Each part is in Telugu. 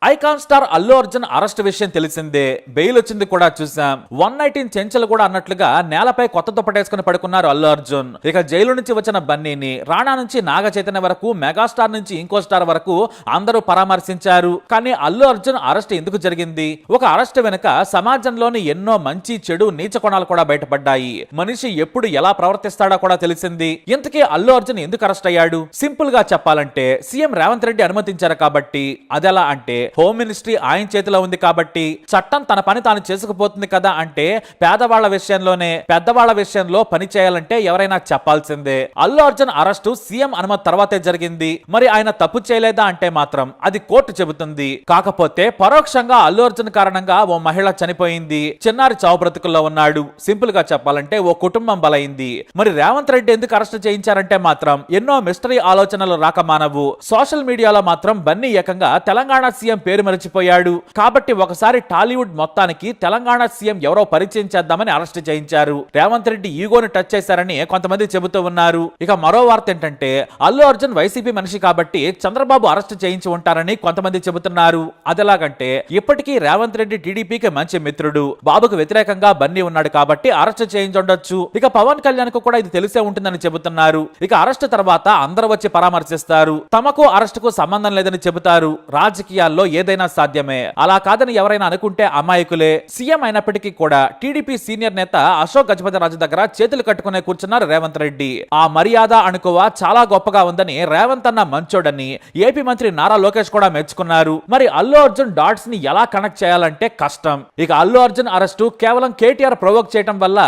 Icon star Allu Arjun arrest విషయం తెలిసిందే. బెయిల్ వచ్చింది కూడా చూసాం. 119 చెంచలు కూడా అన్నట్లుగా నేలపై కొత్త దుప్పటేసుకుని పడుకున్నారు అల్లు అర్జున్. ఇక జైలు నుంచి వచ్చిన బన్నీని, రాణా నుంచి నాగ చైతన్య వరకు, మెగాస్టార్ నుంచి ఇంకో స్టార్ వరకు అందరూ పరామర్శించారు. కానీ అల్లు అర్జున్ అరెస్ట్ ఎందుకు జరిగింది? ఒక అరెస్ట్ వెనుక సమాజంలోని ఎన్నో మంచి, చెడు, నీచ కోణాలు కూడా బయటపడ్డాయి. మనిషి ఎప్పుడు ఎలా ప్రవర్తిస్తాడో కూడా తెలిసింది. ఇంతకీ అల్లు అర్జున్ ఎందుకు అరెస్ట్ అయ్యాడు? సింపుల్ గా చెప్పాలంటే సీఎం రేవంత్ రెడ్డి అనుమతించారు కాబట్టి. అదెలా అంటే హోమ్ మినిస్ట్రీ ఆయన చేతిలో ఉంది కాబట్టి, చట్టం తన పని తాను చేసుకుపోతుంది కదా అంటే, పేదవాళ్ల విషయంలోనే పెద్దవాళ్ల విషయంలో పని చేయాలంటే ఎవరైనా చెప్పాల్సిందే. అల్లు అర్జున్ అరెస్టు సీఎం అనుమతి తర్వాతే జరిగింది. మరి ఆయన తప్పు చేయలేదా అంటే మాత్రం అది కోర్టు చెబుతుంది. కాకపోతే పరోక్షంగా అల్లు అర్జున్ కారణంగా ఓ మహిళ చనిపోయింది. చిన్నారి చావు బ్రతుకుల్లో ఉన్నాడు. సింపుల్ గా చెప్పాలంటే ఓ కుటుంబం బలైంది. మరి రేవంత్ రెడ్డి ఎందుకు అరెస్ట్ చేయించారంటే మాత్రం ఎన్నో మిస్టరీ ఆలోచనలు రాక మానవు. సోషల్ మీడియాలో మాత్రం బన్నీ ఏకంగా తెలంగాణ సీఎం పేరు మరిచిపోయాడు కాబట్టి ఒకసారి టాలీవుడ్ మొత్తానికి తెలంగాణ సీఎం ఎవరో పరిచయం చేద్దామని అరెస్ట్ చేయించారు. రేవంత్ రెడ్డి ఈగోని టచ్ చేశారని కొంతమంది చెబుతూ ఉన్నారు. ఇక మరో వార్త ఏంటంటే అల్లు అర్జున్ వైసీపీ మనిషి కాబట్టి చంద్రబాబు అరెస్ట్ చేయించి ఉంటారని కొంతమంది చెబుతున్నారు. అదెలాగంటే ఇప్పటికీ రేవంత్ రెడ్డి టీడీపీకి మంచి మిత్రుడు. బాబుకు వ్యతిరేకంగా బన్నీ ఉన్నాడు కాబట్టి అరెస్ట్ చేయించుండొచ్చు. ఇక పవన్ కళ్యాణ్ కు కూడా ఇది తెలిసే ఉంటుందని చెబుతున్నారు. ఇక అరెస్ట్ తర్వాత అందరూ వచ్చి పరామర్శిస్తారు. తమకు అరెస్ట్ కు సంబంధం లేదని చెబుతారు. రాజకీయాల్లో ఏదైనా సాధ్యమే. అలా కాదని ఎవరైనా అనుకుంటే అమాయకులే. సీఎం అయినప్పటికీ కూడా టీడీపీ సీనియర్ నేత అశోక్ గజపతి రాజు దగ్గర చేతులు కట్టుకునే కూర్చున్నారు రేవంత్ రెడ్డి. ఆ మర్యాద అనుకోవా చాలా గొప్పగా ఉందని రేవంత్ అన్న మంచోడని ఏపీ మంత్రి నారా లోకేష్ కూడా మెచ్చుకున్నారు. మరి అల్లు అర్జున్ డాట్స్ ని ఎలా కనెక్ట్ చేయాలంటే కష్టం. ఇక అల్లు అర్జున్ అరెస్టు కేవలం కేటీఆర్ ప్రొవోక్ చేయడం వల్ల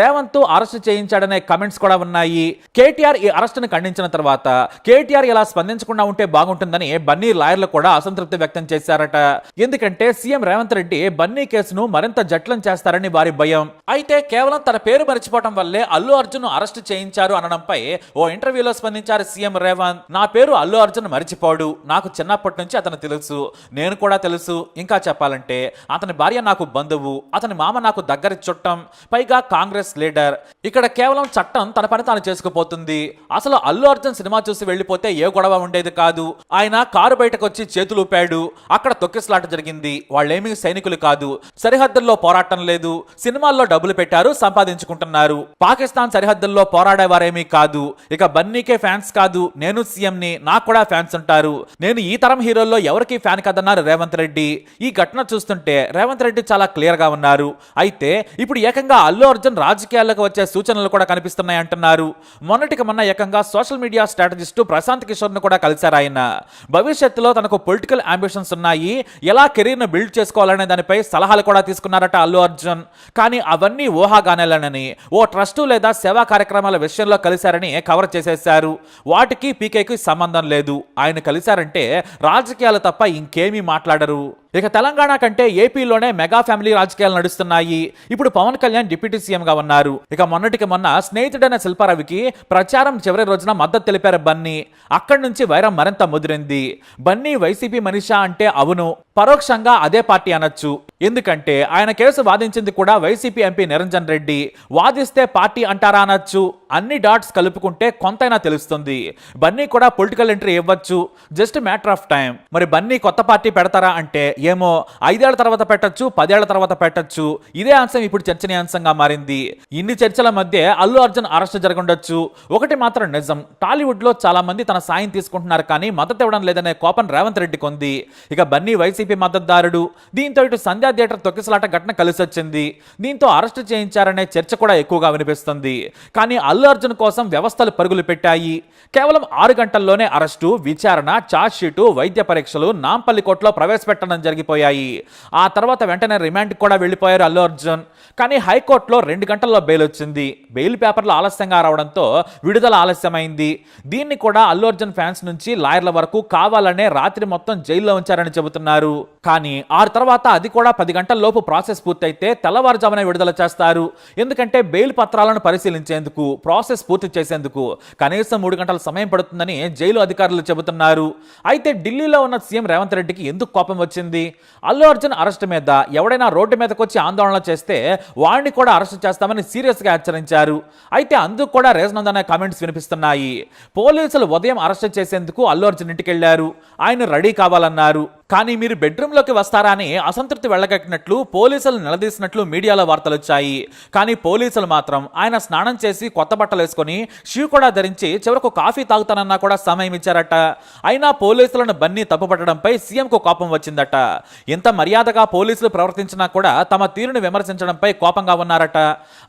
రేవంత్ అరెస్ట్ చేయించాడనే కమెంట్స్ కూడా ఉన్నాయి. కేటీఆర్ ఈ అరెస్ట్ ను ఖండించిన తర్వాత కేటీఆర్ ఇలా స్పందించకుండా ఉంటే బాగుంటుందని బన్నీ లాయర్లు కూడా అసంతృప్తి వ్యక్తం చేశారట. ఎందుకంటే సీఎం రేవంత్ రెడ్డి బన్నీ కేసును మరింత జట్లం చేస్తారని వారి భయం. అయితే కేవలం తన పేరు మర్చిపోవడం వల్లే అల్లు అర్జున్ అరెస్ట్ చేయించారు అనడంపై ఓ ఇంటర్వ్యూలో స్పందించారు సీఎం రేవంత్. నా పేరు అల్లు అర్జున్ మర్చిపోడు. నాకు చిన్నప్పటి నుంచి అతను తెలుసు, నేను కూడా తెలుసు. ఇంకా చెప్పాలంటే అతని భార్య నాకు బంధువు, అతని మామ నాకు దగ్గర చుట్టం, పైగా కాంగ్రెస్ లీడర్. ఇక్కడ కేవలం చట్టం తన పని తాను చేసుకుపోతుంది. అసలు అల్లు అర్జున్ సినిమా చూసి వెళ్లిపోతే ఏ గొడవ ఉండేది కాదు. ఆయన కారు బయటకు వచ్చి చేతులు ఊపాడు. అక్కడ తొక్కిసలాట జరిగింది. వాళ్ళేమీ సైనికులు కాదు, సరిహద్దుల్లో పోరాటం లేదు. సినిమాల్లో డబ్బులు పెట్టారు, సంపాదించుకుంటున్నారు. పాకిస్తాన్ సరిహద్దుల్లో పోరాడేవారేమీ కాదు. ఇక బన్నీకే ఫ్యాన్స్ కాదు, నేను సీఎం ని, నాకు కూడా ఫ్యాన్స్ ఉంటారు. నేను ఈ తరం హీరోల్లో ఎవరికి ఫ్యాన్ కదన్నారు రేవంత్ రెడ్డి. ఈ ఘటన చూస్తుంటే రేవంత్ రెడ్డి చాలా క్లియర్ గా ఉన్నారు. అయితే ఇప్పుడు ఏకంగా అల్లు అర్జున్ రాజకీయాల్లోకి వచ్చే సూచనలు కూడా కనిపిస్తున్నాయి అంటున్నారు. మొన్నటికి మొన్న ఏకంగా social media strategist Prashant Kishor ను కూడా కలిశారు ఆయన. భవిష్యత్తులో తనకు పొలిటికల్ అంబిషన్స్ ఉన్నాయి, ఎలా కెరీర్ ను బిల్డ్ చేసుకోవాలనే దానిపై సలహాలు కూడా తీసుకున్నారట అల్లు అర్జున్. కానీ అవన్నీ ఊహాగానేలనని ఓ ట్రస్టు లేదా సేవా కార్యక్రమాల విషయంలో కలిశారని కవర్ చేసేశారు. వాటికి పీకేకి సంబంధం లేదు. ఆయన కలిశారంటే రాజకీయాలు తప్ప ఇంకేమీ మాట్లాడరు. ఇక తెలంగాణ కంటే ఏపీలోనే మెగా ఫ్యామిలీ రాజకీయాలు నడుస్తున్నాయి. ఇప్పుడు పవన్ కళ్యాణ్ డిప్యూటీ సీఎం గా ఉన్నారు. ఇక మొన్నటికి మొన్న స్నేహితుడైన శిల్పారవికి ప్రచారం చివరి రోజున మద్దతు తెలిపారు బన్నీ. అక్కడి నుంచి వైరం మరింత ముదిరింది. బన్నీ వైసీపీ మనిషా అంటే అవును, పరోక్షంగా అదే పార్టీ అనొచ్చు. ఎందుకంటే ఆయన కేసు వాదించింది కూడా వైసీపీ ఎంపీ నిరంజన్ రెడ్డి. వాదిస్తే పార్టీ అంటారా అనొచ్చు. అన్ని డాట్స్ కలుపుకుంటే కొంతైనా తెలుస్తుంది. బన్నీ కూడా పొలిటికల్ ఎంట్రీ ఇవ్వచ్చు, జస్ట్ మ్యాటర్ ఆఫ్ టైం. మరి బన్నీ కొత్త పార్టీ పెడతారా అంటే ఏమో, 5 ఏళ్ల తర్వాత పెట్టొచ్చు, 10 ఏళ్ల తర్వాత పెట్టొచ్చు. ఇదే అంశం ఇప్పుడు చర్చనీయాంశంగా మారింది. ఇన్ని చర్చల మధ్య అల్లు అర్జున్ అరెస్ట్ జరగొండొచ్చు. ఒకటి మాత్రం నిజం, టాలీవుడ్ లో చాలా మంది తన సాయం తీసుకుంటున్నారు కానీ మద్దతు ఇవ్వడం లేదనే కోపం రేవంత్ రెడ్డికి ఉంది. ఇక బన్నీ వైసీపీ మద్దతుదారుడు. దీంతో ఇటు సంధ్యా థియేటర్ తొక్కిసలాట ఘటన కలిసొచ్చింది. దీంతో అరెస్ట్ చేయించారనే చర్చ కూడా ఎక్కువగా వినిపిస్తుంది. కానీ అల్లు అర్జున్ కోసం వ్యవస్థలు పరుగులు పెట్టాయి. కేవలం 6 గంటల్లోనే అరెస్టు, విచారణ, ఛార్జ్ షీటు, వైద్య పరీక్షలు నాంపల్లి కోర్టులో ప్రవేశపెట్టడం జరిగిపోయాయి. ఆ తర్వాత వెంటనే రిమాండ్ కూడా వెళ్లిపోయారు అల్లు అర్జున్. కానీ హైకోర్టులో 2 గంటల్లో బెయిల్ వచ్చింది. బెయిల్ పేపర్లు ఆలస్యంగా రావడంతో విడుదల ఆలస్యమైంది. దీన్ని కూడా అల్లు అర్జున్ ఫ్యాన్స్ నుంచి లాయర్ల వరకు కావాలనే రాత్రి మొత్తం జైల్లో ఉంచారని చెబుతున్నారు. కానీ ఆ తర్వాత అది కూడా 10 గంటల లోపు ప్రాసెస్ పూర్తయితే తెల్లవారుజామున విడుదల చేస్తారు. ఎందుకంటే బెయిల్ పత్రాలను పరిశీలించేందుకు, ప్రాసెస్ పూర్తి చేసేందుకు కనీసం 3 గంటల సమయం పడుతుందని జైలు అధికారులు చెబుతున్నారు. అయితే ఢిల్లీలో ఉన్న సీఎం రేవంత్ రెడ్డికి ఎందుకు కోపం వచ్చింది? అల్లు అర్జున్ అరెస్ట్ మీద ఎవడైనా రోడ్డు మీదకి వచ్చి ఆందోళన చేస్తే వాడిని కూడా అరెస్ట్ చేస్తామని సీరియస్ గా హెచ్చరించారు. అయితే అందుకు కూడా రీజన్ ఉందనే కామెంట్స్ వినిపిస్తున్నాయి. పోలీసులు ఉదయం అరెస్ట్ చేసేందుకు అల్లు అర్జున్ ఇంటికి వెళ్లారు. ఆయన రెడీ కావాలన్నారు. కానీ మీరు బెడ్రూమ్లోకి వస్తారా అని అసంతృప్తి వెళ్ళగక్కినట్లు పోలీసులు నిలదీసినట్లు మీడియాలో వార్తలు వచ్చాయి. కానీ పోలీసులు మాత్రం ఆయన స్నానం చేసి కొత్త బట్టలు వేసుకొని షూ కూడా ధరించి చివరకు కాఫీ తాగుతానన్నా కూడా సమయం ఇచ్చారట. అయినా పోలీసులను బన్నీ తప్పుపట్టడంపై సీఎంకు కోపం వచ్చిందట. ఇంత మర్యాదగా పోలీసులు ప్రవర్తించినా కూడా తమ తీరును విమర్శించడంపై కోపంగా ఉన్నారట.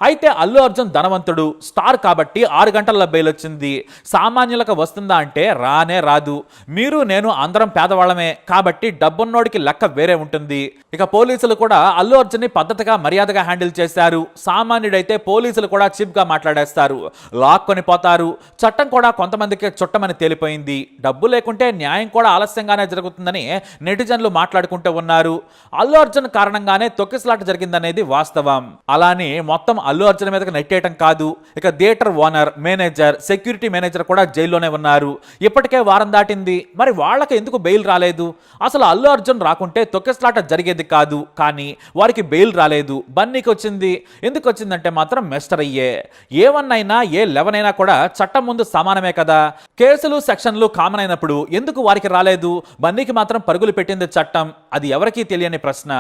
అయితే అల్లు అర్జున్ ధనవంతుడు, స్టార్ కాబట్టి 6 గంటల్లో బెయిల్ వచ్చింది. సామాన్యులకు వస్తుందా అంటే రానే రాదు. మీరు నేను అందరం పేదవాళ్ళమే కాబట్టి డబ్బున్నోడికి లెక్క వేరే ఉంటుంది. ఇక పోలీసులు కూడా అల్లు అర్జున్ ని పద్ధతిగా మర్యాదగా హ్యాండిల్ చేశారు. సామాన్యుడైతే పోలీసులు కూడా చీప్ గా మాట్లాడేస్తారు, లాక్కొని పోతారు. చట్టం కూడా కొంతమందికి చుట్టమని తేలిపోయింది. డబ్బు లేకుంటే న్యాయం కూడా ఆలస్యంగానే జరుగుతుందని నెటిజన్లు మాట్లాడుకుంటూ ఉన్నారు. అల్లు అర్జున్ కారణంగానే తొక్కిసలాట జరిగిందనేది వాస్తవం. అలానే మొత్తం అల్లు అర్జున్ మీదకి నెట్టేయటం కాదు. ఇక theatre owner, manager, security manager కూడా జైల్లోనే ఉన్నారు. ఇప్పటికే వారం దాటింది. మరి వాళ్ళకి ఎందుకు బెయిల్ రాలేదు? అసలు అల్లు అర్జున్ రాకుంటే తొక్కిసలాట జరిగేది కాదు. కానీ వారికి బెయిల్ రాలేదు, బన్నీకి వచ్చింది. ఎందుకు వచ్చిందంటే మాత్రం మిస్టర్ అయ్యే. ఏ1 అయినా ఏ11 అయినా కూడా చట్టం ముందు సమానమే కదా. కేసులు సెక్షన్లు కామన్ అయినప్పుడు ఎందుకు వారికి రాలేదు? బన్నీకి మాత్రం పరుగులు పెట్టింది చట్టం. అది ఎవరికీ తెలియని ప్రశ్న.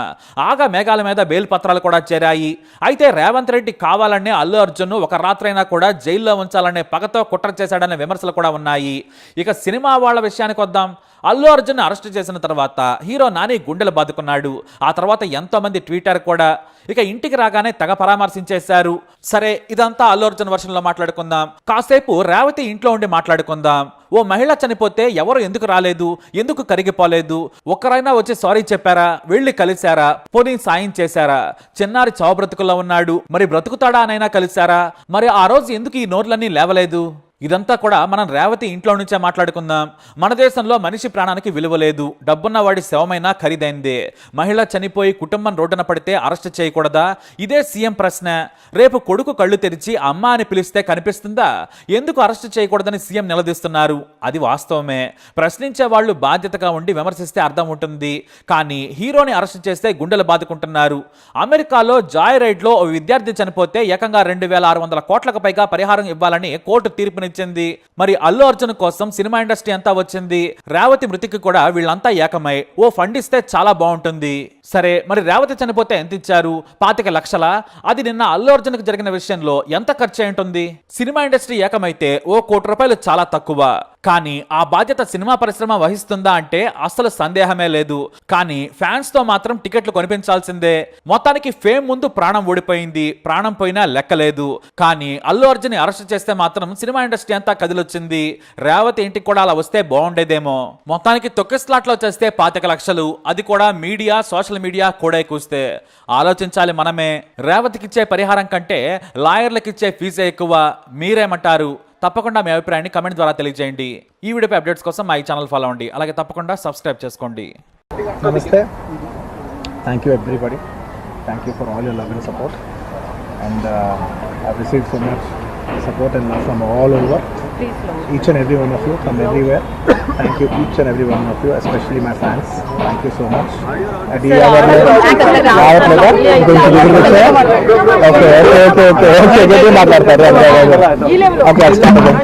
ఆగా మేఘాల మీద బెయిల్ పత్రాలు కూడా చేరాయి. అయితే రేవంత్ రెడ్డి కావాలనే అల్లు అర్జున్ ఒక రాత్రైనా కూడా జైల్లో ఉంచాలనే పగతో కుట్ర చేశాడనే విమర్శలు కూడా ఉన్నాయి. ఇక సినిమా వాళ్ళ విషయానికి వద్దాం. అల్లు అర్జున్ అరెస్ట్ చేసిన తర్వాత హీరో నాని గుండెలు బాదుకున్నాడు. ఆ తర్వాత ఎంతో మంది ట్విట్టర్ కూడా ఇక ఇంటికి రాగానే తెగ పరామర్శించేశారు. సరే, ఇదంతా అల్లు అర్జున్ వర్షన్లో మాట్లాడుకుందాం. కాసేపు రేవతి ఇంట్లో ఉండి మాట్లాడుకుందాం. ఓ మహిళ చనిపోతే ఎవరు ఎందుకు రాలేదు, ఎందుకు కరిగిపోలేదు? ఒక్కరైనా వచ్చి సారీ చెప్పారా, వెళ్ళి కలిశారా, పోనీ సాయం చేశారా? చిన్నారి చావు బ్రతుకుల్లో ఉన్నాడు, మరి బ్రతుకుతాడా అనైనా కలిశారా? మరి ఆ రోజు ఎందుకు ఈ నోర్లన్నీ లేవలేదు? ఇదంతా కూడా మనం రేవతి ఇంట్లో నుంచే మాట్లాడుకుందాం. మన దేశంలో మనిషి ప్రాణానికి విలువ లేదు. డబ్బున్న వాడి శవమైనా ఖరీదైందే. మహిళ చనిపోయి కుటుంబం రోడ్డున పడితే అరెస్ట్ చేయకూడదా? ఇదే సీఎం ప్రశ్న. రేపు కొడుకు కళ్ళు తెరిచి అమ్మ అని పిలిస్తే కనిపిస్తుందా? ఎందుకు అరెస్ట్ చేయకూడదని సీఎం నిలదీస్తున్నారు. అది వాస్తవమే. ప్రశ్నించే వాళ్ళు బాధ్యతగా ఉండి విమర్శిస్తే అర్థం ఉంటుంది. కానీ హీరోని అరెస్ట్ చేస్తే గుండెలు బాదుకుంటున్నారు. అమెరికాలో జాయ్ రైడ్లో ఓ విద్యార్థి చనిపోతే ఏకంగా 2600 కోట్లకు పైగా పరిహారం ఇవ్వాలని కోర్టు తీర్పుని ఇచ్చింది. మరి అల్లు అర్జున్ కోసం సినిమా ఇండస్ట్రీ అంతా వచ్చింది. రేవతి మృతికి కూడా వీళ్ళంతా ఏకమై ఓ ఫండ్ ఇస్తే చాలా బాగుంటుంది. సరే, మరి రేవతి చనిపోతే ఎంత ఇచ్చారు? 25 లక్షల. అది నిన్న అల్లు అర్జున్ కి జరిగిన విషయంలో ఎంత ఖర్చు అయి ఉంటుంది? సినిమా ఇండస్ట్రీ ఏకమైతే ఓ ₹1 కోటి చాలా తక్కువ. కానీ ఆ బాధ్యత సినిమా పరిశ్రమ వహిస్తుందా అంటే అసలు సందేహమే లేదు. కానీ ఫ్యాన్స్ తో మాత్రం టికెట్లు కొనిపించాల్సిందే. మొత్తానికి ఫేమ్ ముందు ప్రాణం ఓడిపోయింది. ప్రాణం పోయినా లెక్కలేదు. కానీ అల్లు అర్జున్ అరెస్ట్ చేస్తే మాత్రం సినిమా ఇండస్ట్రీ అంతా కదిలొచ్చింది. రేవతి ఇంటికి కూడా అలా వస్తే బాగుండేదేమో. మొత్తానికి తొక్కిస్లాట్ లో చేస్తే 25 లక్షలు. అది కూడా మీడియా, సోషల్ మీడియా కూడా కూస్తే ఆలోచించాలి మనమే. రేవతికిచ్చే పరిహారం కంటే లాయర్లకిచ్చే ఫీజే ఎక్కువ. మీరేమంటారు? తప్పకుండా మీ అభిప్రాయాన్ని కమెంట్ ద్వారా తెలియజేయండి. ఈ వీడియోపై అప్డేట్స్ కోసం మా ఈ ఛానల్ ఫాలో అవ్వండి. అలాగే తప్పకుండా సబ్స్క్రైబ్ చేసుకోండి. నమస్తే. Thank you everybody. Thank you for all your love and support. And I've received so much support and love from all over. Each and every one of you from everywhere. Thank you each and every one of you, especially my fans. Thank you so much. Do you have any? Okay. Get him out there. Okay, start again.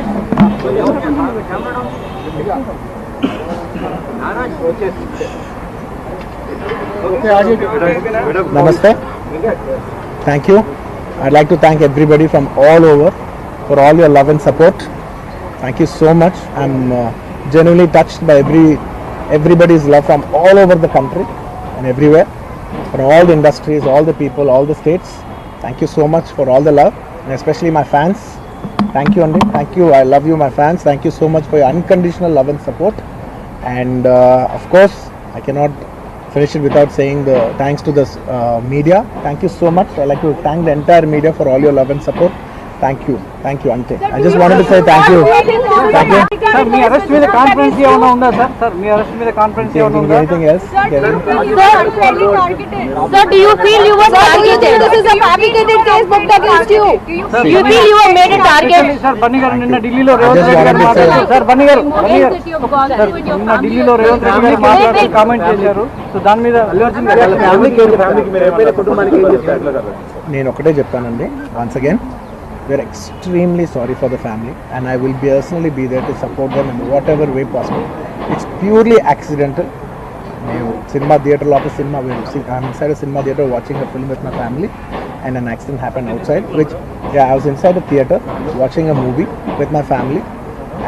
Namaste. Thank you. I'd like to thank everybody from all over for all your love and support. Thank you so much. I'm genuinely touched by everybody's love from all over the country and everywhere, for all the industries, all the people, all the states. Thank you so much for all the love, and especially my fans. Thank you, Andy. Thank you. I love you, my fans. Thank you so much for your unconditional love and support. And of course, I cannot finish it without saying the thanks to the media. Thank you so much. I'd like to thank the entire media for all your love and support. Thank you, Ante. I just wanted to say thank you. Thank you. Sir, me arrest మీద కాన్ఫరెన్స్ ఏమైనా ఉందా సార్? సార్, మీ అరెస్ట్ మీద కాన్ఫరెన్స్ ఏమైనా ఉందా? Anything else? Sir, do you feel you were targeted? This is a fabricated case booked against you. You feel you were made a target? Sir, Bunny గారు నిన్న ఢిల్లీలో రేవంత్ రెడ్డి గారు మాట్లాడారు. సార్, బన్నీ గారు నిన్న ఢిల్లీలో రేవంత్ రెడ్డి గారు మాట్లాడుతూ కామెంట్ చేశారు. సో దాని మీద అల్లు అర్జున్ ఫ్యామిలీకి మీరు ఎవరైనా కుటుంబానికి ఏం చేస్తారు? నేను ఒకటే చెప్తానండి. Once again, we are extremely sorry for the family, and I will personally be there to support them in whatever way possible. It's purely accidental. cinema theatre లోపల cinema I'm inside a cinema theatre watching a film with my family and an accident happened outside, which I was inside a theatre watching a movie with my family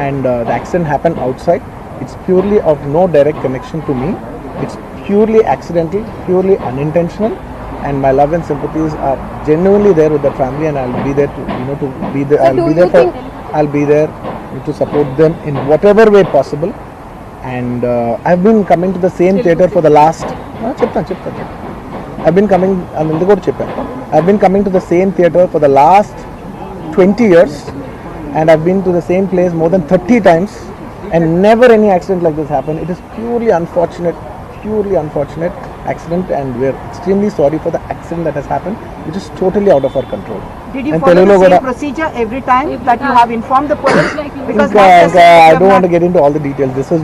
and the accident happened outside. It's purely of no direct connection to me. It's purely accidental, purely unintentional, and my love and sympathies are genuinely there with the family, and I'll be there to be there. I'll be there to support them in whatever way possible. And I've been coming to the same theatre for the last I've been coming to the same theatre for the last 20 years, and I've been to the same place more than 30 times, and never any accident like this happened. It is purely unfortunate accident, and we're extremely sorry for the accident that has happened, which is totally out of our control. Did you And follow the Telugu same kuda- procedure every time that you have informed the police? Because I that's the don't want to get into all the details. This is